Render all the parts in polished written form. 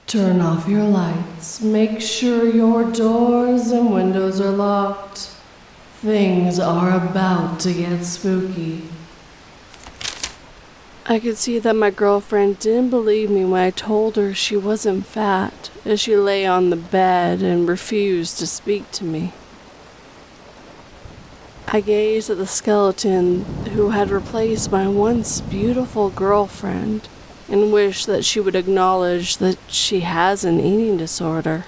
Turn off your lights. Make sure your doors and windows are locked. Things are about to get spooky. I could see that my girlfriend didn't believe me when I told her she wasn't fat, as she lay on the bed and refused to speak to me. I gazed at the skeleton who had replaced my once beautiful girlfriend and wished that she would acknowledge that she has an eating disorder.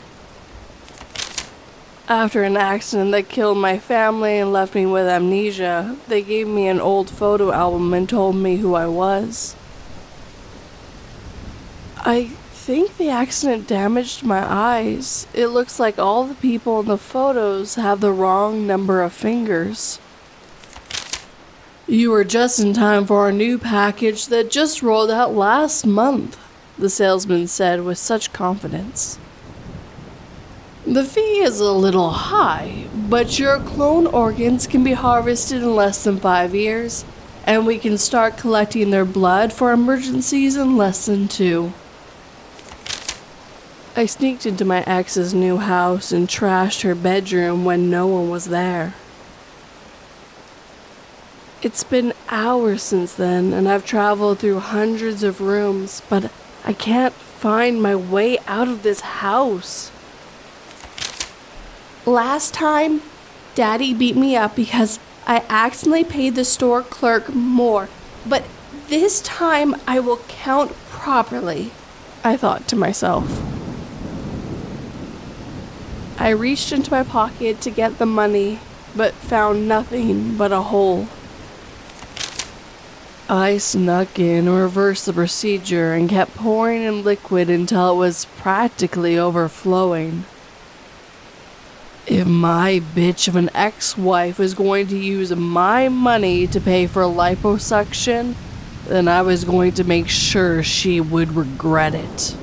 After an accident that killed my family and left me with amnesia, they gave me an old photo album and told me who I was. I think the accident damaged my eyes. It looks like all the people in the photos have the wrong number of fingers. You were just in time for our new package that just rolled out last month, the salesman said with such confidence. The fee is a little high, but your clone organs can be harvested in less than 5 years, and we can start collecting their blood for emergencies in less than 2. I sneaked into my ex's new house and trashed her bedroom when no one was there. It's been hours since then, and I've traveled through hundreds of rooms, but I can't find my way out of this house. Last time, Daddy beat me up because I accidentally paid the store clerk more, but this time I will count properly, I thought to myself. I reached into my pocket to get the money, but found nothing but a hole. I snuck in and reversed the procedure and kept pouring in liquid until it was practically overflowing. If my bitch of an ex-wife was going to use my money to pay for liposuction, then I was going to make sure she would regret it.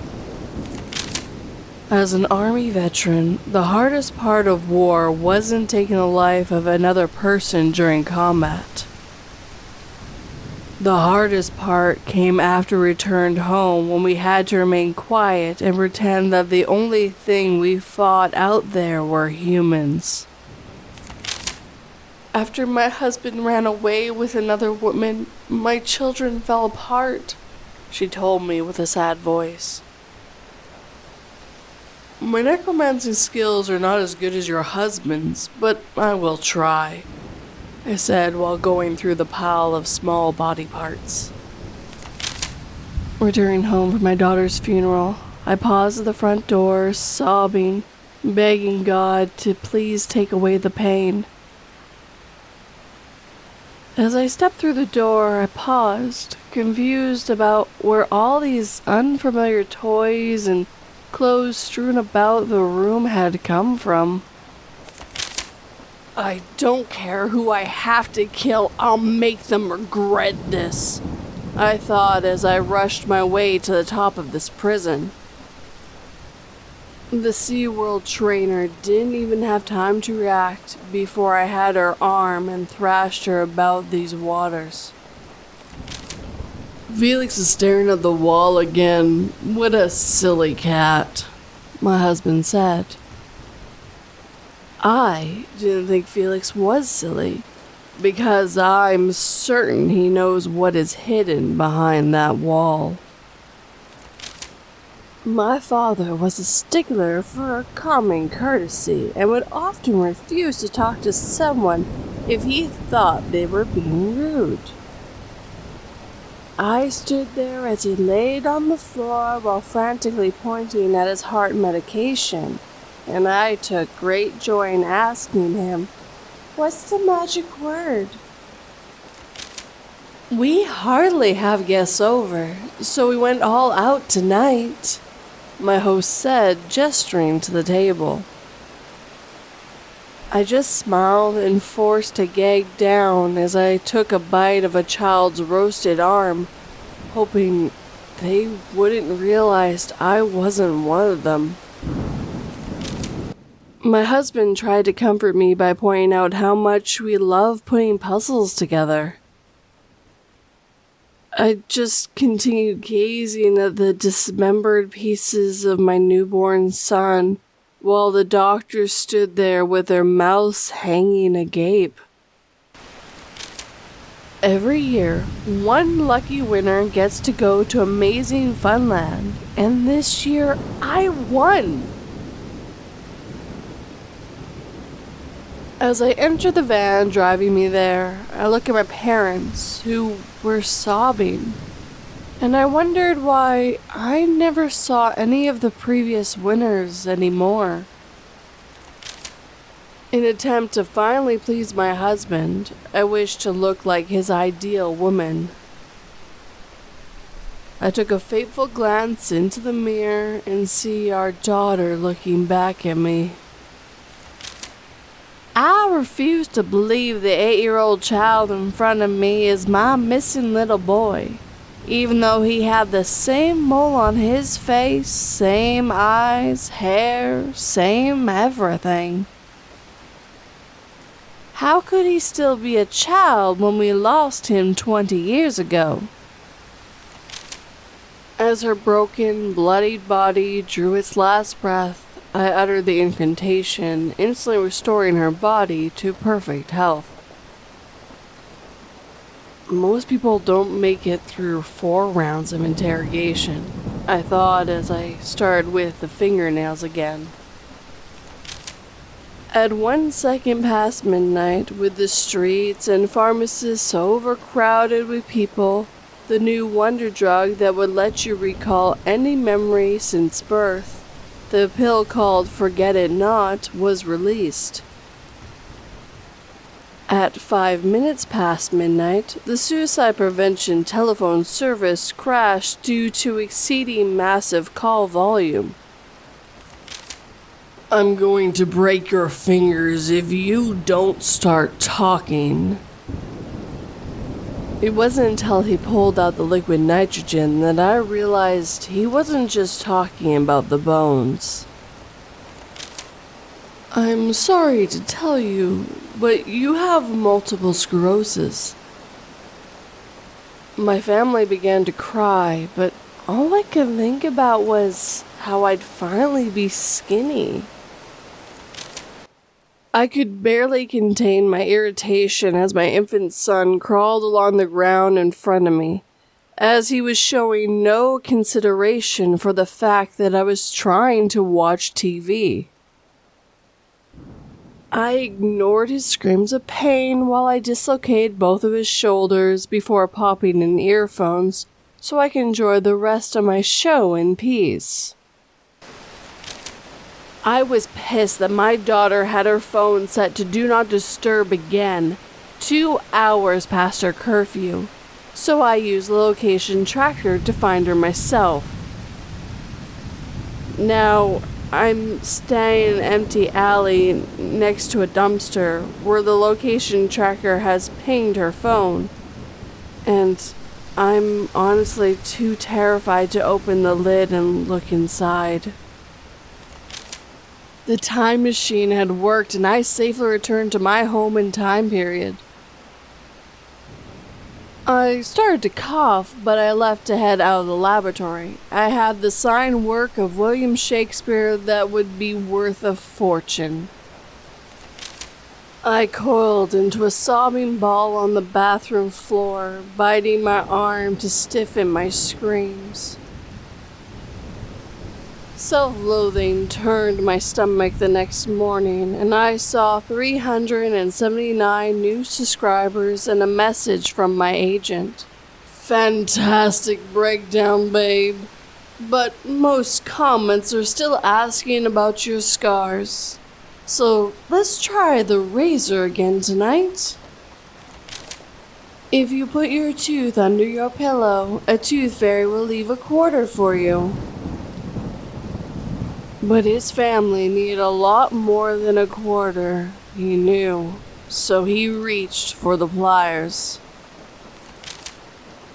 As an army veteran, the hardest part of war wasn't taking the life of another person during combat. The hardest part came after we returned home when we had to remain quiet and pretend that the only thing we fought out there were humans. After my husband ran away with another woman, my children fell apart, she told me with a sad voice. My necromancy skills are not as good as your husband's, but I will try, I said while going through the pile of small body parts. Returning home from my daughter's funeral, I paused at the front door, sobbing, begging God to please take away the pain. As I stepped through the door, I paused, confused about where all these unfamiliar toys and clothes strewn about the room had come from. I don't care who I have to kill, I'll make them regret this, I thought as I rushed my way to the top of this prison. The SeaWorld trainer didn't even have time to react before I had her arm and thrashed her about these waters. Felix is staring at the wall again. What a silly cat, my husband said. I didn't think Felix was silly, because I'm certain he knows what is hidden behind that wall. My father was a stickler for common courtesy and would often refuse to talk to someone if he thought they were being rude. I stood there as he laid on the floor while frantically pointing at his heart medication, and I took great joy in asking him, "What's the magic word?" We hardly have guests over, so we went all out tonight, my host said, gesturing to the table. I just smiled and forced to gag down as I took a bite of a child's roasted arm, hoping they wouldn't realize I wasn't one of them. My husband tried to comfort me by pointing out how much we love putting puzzles together. I just continued gazing at the dismembered pieces of my newborn son, while the doctors stood there with their mouths hanging agape. Every year, one lucky winner gets to go to Amazing Funland, and this year I won! As I enter the van driving me there, I look at my parents, who were sobbing, and I wondered why I never saw any of the previous winners anymore. In an attempt to finally please my husband, I wished to look like his ideal woman. I took a fateful glance into the mirror and see our daughter looking back at me. I refuse to believe the 8-year-old child in front of me is my missing little boy, even though he had the same mole on his face, same eyes, hair, same everything. How could he still be a child when we lost him 20 years ago? As her broken, bloodied body drew its last breath, I uttered the incantation, instantly restoring her body to perfect health. Most people don't make it through 4 rounds of interrogation, I thought as I started with the fingernails again. At 1 second past midnight, with the streets and pharmacies so overcrowded with people, the new wonder drug that would let you recall any memory since birth, the pill called Forget It Not, was released. At 5 minutes past midnight, the suicide prevention telephone service crashed due to exceeding massive call volume. I'm going to break your fingers if you don't start talking. It wasn't until he pulled out the liquid nitrogen that I realized he wasn't just talking about the bones. I'm sorry to tell you, but you have multiple sclerosis. My family began to cry, but all I could think about was how I'd finally be skinny. I could barely contain my irritation as my infant son crawled along the ground in front of me, as he was showing no consideration for the fact that I was trying to watch TV. I ignored his screams of pain while I dislocated both of his shoulders before popping in earphones so I could enjoy the rest of my show in peace. I was pissed that my daughter had her phone set to Do Not Disturb again, 2 hours past her curfew, so I used the location tracker to find her myself. Now, I'm standing in an empty alley next to a dumpster where the location tracker has pinged her phone, and I'm honestly too terrified to open the lid and look inside. The time machine had worked and I safely returned to my home and time period. I started to cough, but I left to head out of the laboratory. I had the signed work of William Shakespeare that would be worth a fortune. I coiled into a sobbing ball on the bathroom floor, biting my arm to stiffen my screams. Self-loathing turned my stomach the next morning, and I saw 379 new subscribers and a message from my agent. Fantastic breakdown, babe. But most comments are still asking about your scars. So let's try the razor again tonight. If you put your tooth under your pillow, a tooth fairy will leave a quarter for you. But his family needed a lot more than a quarter, he knew, so he reached for the pliers.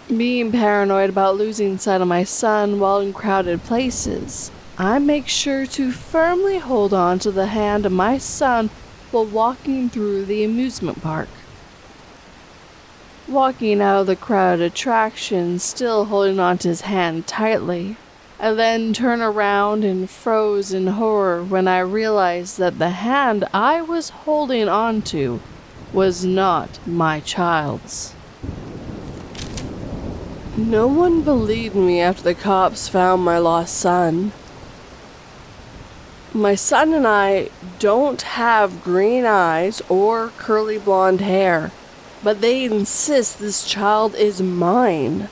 Being paranoid about losing sight of my son while in crowded places, I make sure to firmly hold on to the hand of my son while walking through the amusement park. walking out of the crowded attraction, still holding onto his hand tightly. I then turned around and froze in horror when I realized that the hand I was holding onto was not my child's. No one believed me after the cops found my lost son. My son and I don't have green eyes or curly blonde hair, but they insist this child is mine.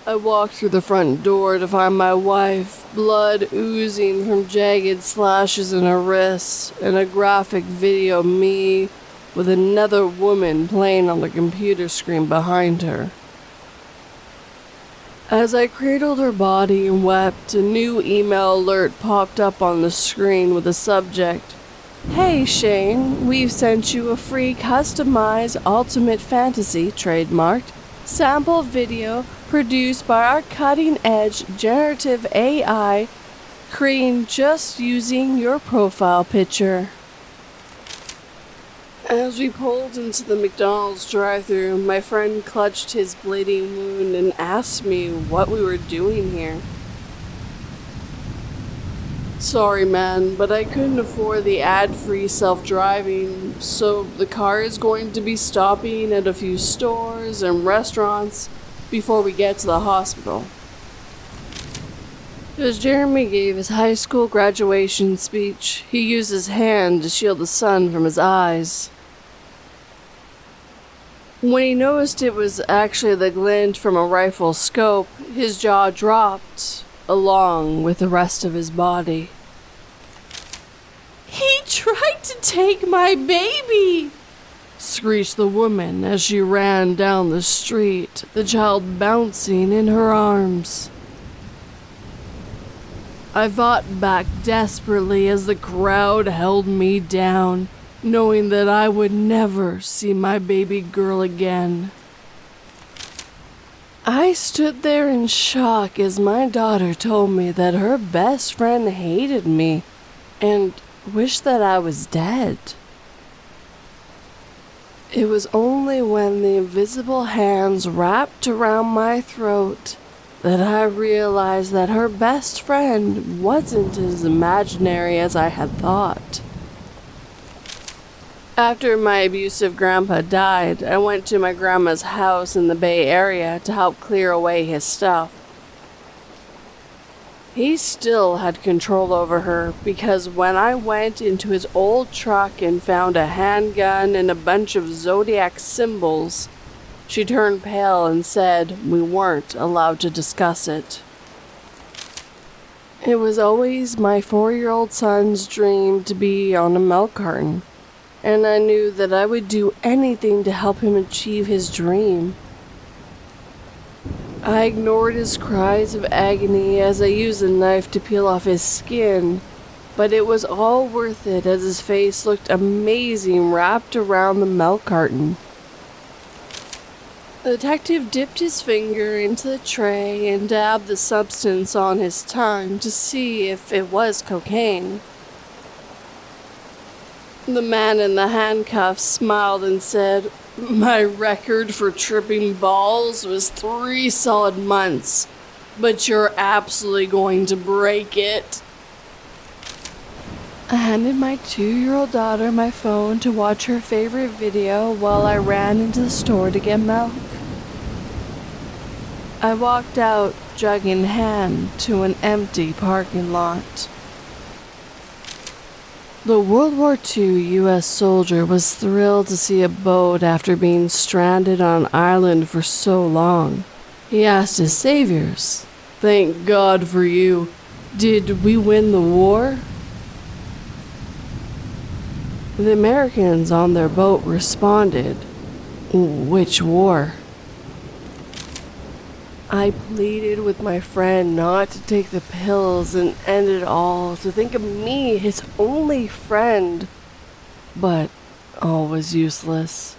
I walked through the front door to find my wife, blood oozing from jagged slashes in her wrists, and a graphic video of me with another woman playing on the computer screen behind her. As I cradled her body and wept, a new email alert popped up on the screen with the subject, "Hey Shane, we've sent you a free customized Ultimate Fantasy trademarked sample video produced by our cutting-edge generative AI, creating just using your profile picture." As we pulled into the McDonald's drive-thru, my friend clutched his bleeding wound and asked me what we were doing here. "Sorry man, but I couldn't afford the ad-free self-driving, so the car is going to be stopping at a few stores and restaurants before we get to the hospital." As Jeremy gave his high school graduation speech, he used his hand to shield the sun from his eyes. When he noticed it was actually the glint from a rifle scope, his jaw dropped, along with the rest of his body. "He tried to take my baby!" screeched the woman as she ran down the street, the child bouncing in her arms. I fought back desperately as the crowd held me down, knowing that I would never see my baby girl again. I stood there in shock as my daughter told me that her best friend hated me and wished that I was dead. It was only when the invisible hands wrapped around my throat that I realized that her best friend wasn't as imaginary as I had thought. After my abusive grandpa died, I went to my grandma's house in the Bay Area to help clear away his stuff. He still had control over her because when I went into his old truck and found a handgun and a bunch of zodiac symbols, she turned pale and said we weren't allowed to discuss it. It was always my 4-year-old son's dream to be on a milk carton, and I knew that I would do anything to help him achieve his dream. I ignored his cries of agony as I used a knife to peel off his skin, but it was all worth it as his face looked amazing wrapped around the milk carton. The detective dipped his finger into the tray and dabbed the substance on his tongue to see if it was cocaine. The man in the handcuffs smiled and said, "My record for tripping balls was 3 solid months, but you're absolutely going to break it." I handed my 2-year-old daughter my phone to watch her favorite video while I ran into the store to get milk. I walked out, jug in hand, to an empty parking lot. The World War II U.S. soldier was thrilled to see a boat after being stranded on an island for so long. He asked his saviors, "Thank God for you. Did we win the war?" The Americans on their boat responded, "Which war?" I pleaded with my friend not to take the pills and end it all, to think of me, his only friend, but all was useless.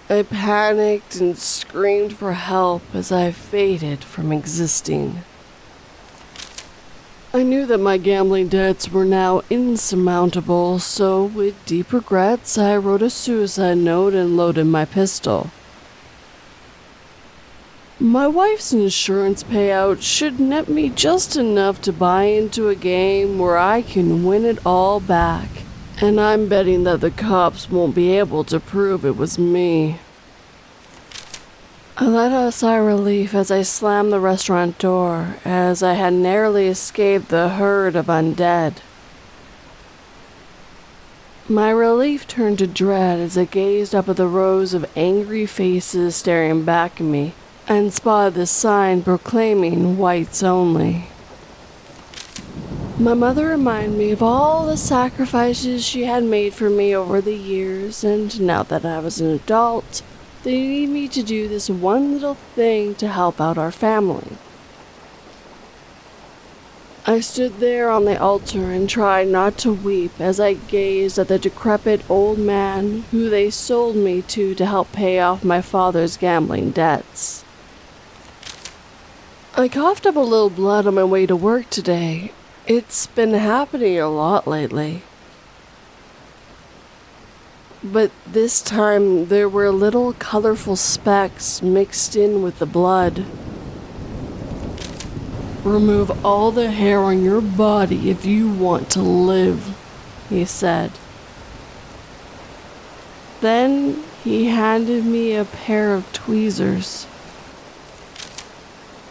I panicked and screamed for help as I faded from existing. I knew that my gambling debts were now insurmountable, so with deep regrets, I wrote a suicide note and loaded my pistol. My wife's insurance payout should net me just enough to buy into a game where I can win it all back, and I'm betting that the cops won't be able to prove it was me. I let out a sigh of relief as I slammed the restaurant door, as I had narrowly escaped the herd of undead. My relief turned to dread as I gazed up at the rows of angry faces staring back at me, and spotted the sign proclaiming whites only. My mother reminded me of all the sacrifices she had made for me over the years, and now that I was an adult, they needed me to do this one little thing to help out our family. I stood there on the altar and tried not to weep as I gazed at the decrepit old man who they sold me to help pay off my father's gambling debts. I coughed up a little blood on my way to work today. It's been happening a lot lately. But this time there were little colorful specks mixed in with the blood. Remove all the hair on your body if you want to live, he said. Then he handed me a pair of tweezers.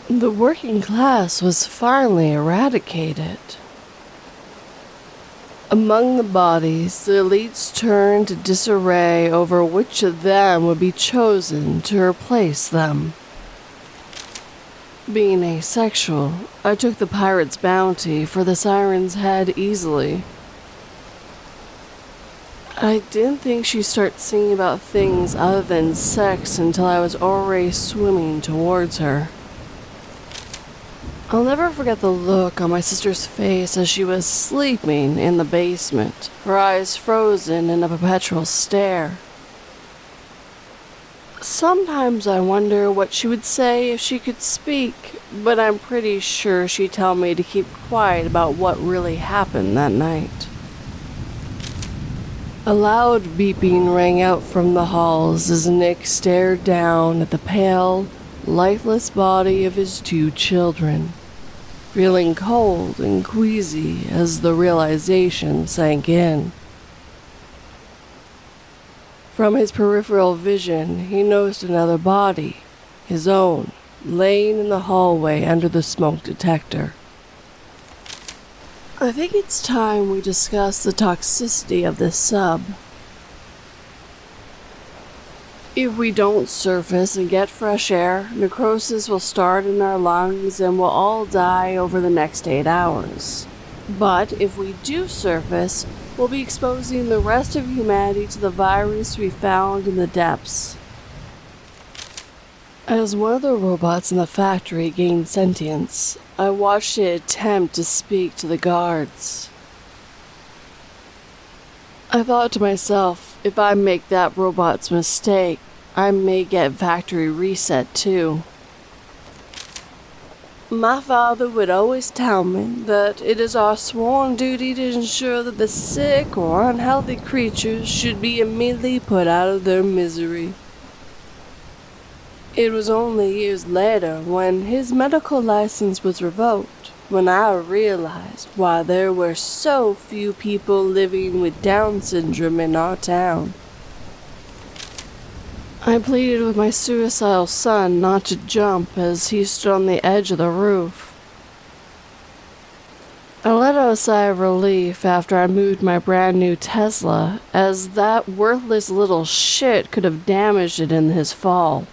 The working class was finally eradicated. Among the bodies, the elites turned to disarray over which of them would be chosen to replace them. Being asexual, I took the pirate's bounty for the siren's head easily. I didn't think she'd start singing about things other than sex until I was already swimming towards her. I'll never forget the look on my sister's face as she was sleeping in the basement, her eyes frozen in a perpetual stare. Sometimes I wonder what she would say if she could speak, but I'm pretty sure she'd tell me to keep quiet about what really happened that night. A loud beeping rang out from the halls as Nick stared down at the pale, lifeless body of his 2 children, feeling cold and queasy as the realization sank in. From his peripheral vision, he noticed another body, his own, laying in the hallway under the smoke detector. I think it's time we discuss the toxicity of this sub. If we don't surface and get fresh air, necrosis will start in our lungs and we'll all die over the next 8 hours. But if we do surface, we'll be exposing the rest of humanity to the virus we found in the depths. As one of the robots in the factory gained sentience, I watched it attempt to speak to the guards. I thought to myself, if I make that robot's mistake, I may get factory reset too. My father would always tell me that it is our sworn duty to ensure that the sick or unhealthy creatures should be immediately put out of their misery. It was only years later, when his medical license was revoked, when I realized why there were so few people living with Down syndrome in our town. I pleaded with my suicidal son not to jump as he stood on the edge of the roof. I let out a sigh of relief after I moved my brand new Tesla, as that worthless little shit could have damaged it in his fall.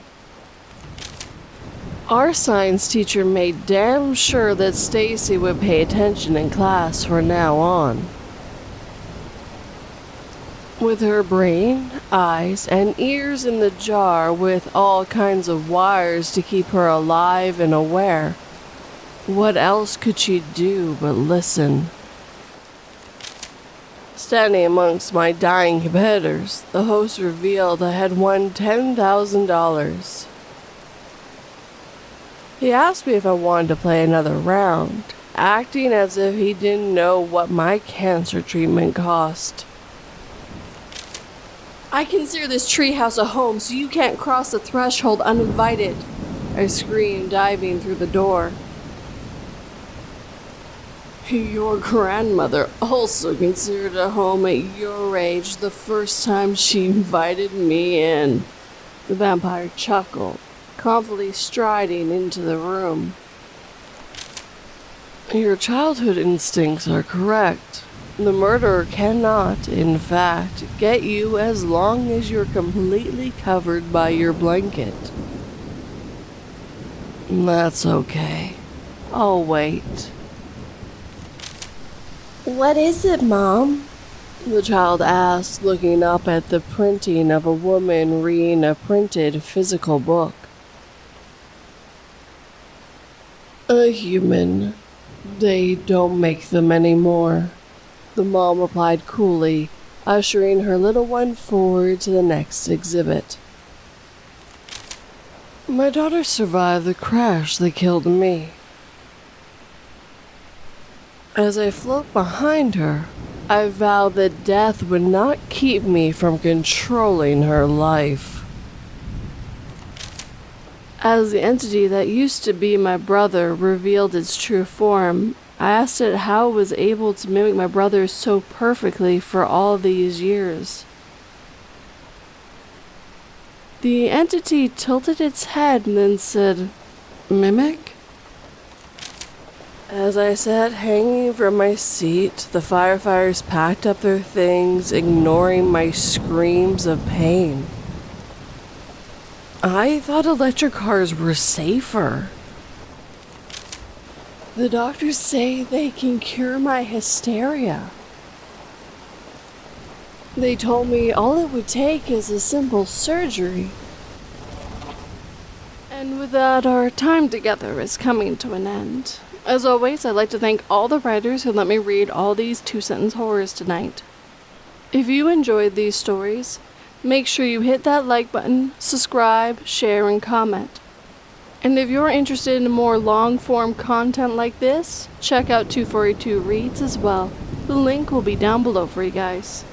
Our science teacher made damn sure that Stacy would pay attention in class from now on. With her brain, eyes, and ears in the jar with all kinds of wires to keep her alive and aware, what else could she do but listen? Standing amongst my dying competitors, the host revealed I had won $10,000. He asked me if I wanted to play another round, acting as if he didn't know what my cancer treatment cost. I consider this treehouse a home, so you can't cross the threshold uninvited, I screamed, diving through the door. Your grandmother also considered a home at your age the first time she invited me in. The vampire chuckled, confidently striding into the room. Your childhood instincts are correct. The murderer cannot, in fact, get you as long as you're completely covered by your blanket. That's okay. I'll wait. What is it, Mom? The child asked, looking up at the printing of a woman reading a printed physical book. A human. They don't make them anymore, the mom replied coolly, ushering her little one forward to the next exhibit. My daughter survived the crash that killed me. As I float behind her, I vowed that death would not keep me from controlling her life. As the entity that used to be my brother revealed its true form, I asked it how it was able to mimic my brother so perfectly for all these years. The entity tilted its head and then said, "Mimic?" As I sat hanging from my seat, the firefighters packed up their things, ignoring my screams of pain. I thought electric cars were safer. The doctors say they can cure my hysteria. They told me all it would take is a simple surgery. And with that, our time together is coming to an end. As always, I'd like to thank all the writers who let me read all these 2-sentence horrors tonight. If you enjoyed these stories, make sure you hit that like button, subscribe, share, and comment. And if you're interested in more long-form content like this, check out 242 Reads as well. The link will be down below for you guys.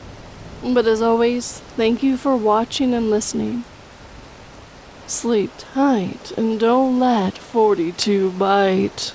But as always, thank you for watching and listening. Sleep tight and don't let 42 bite.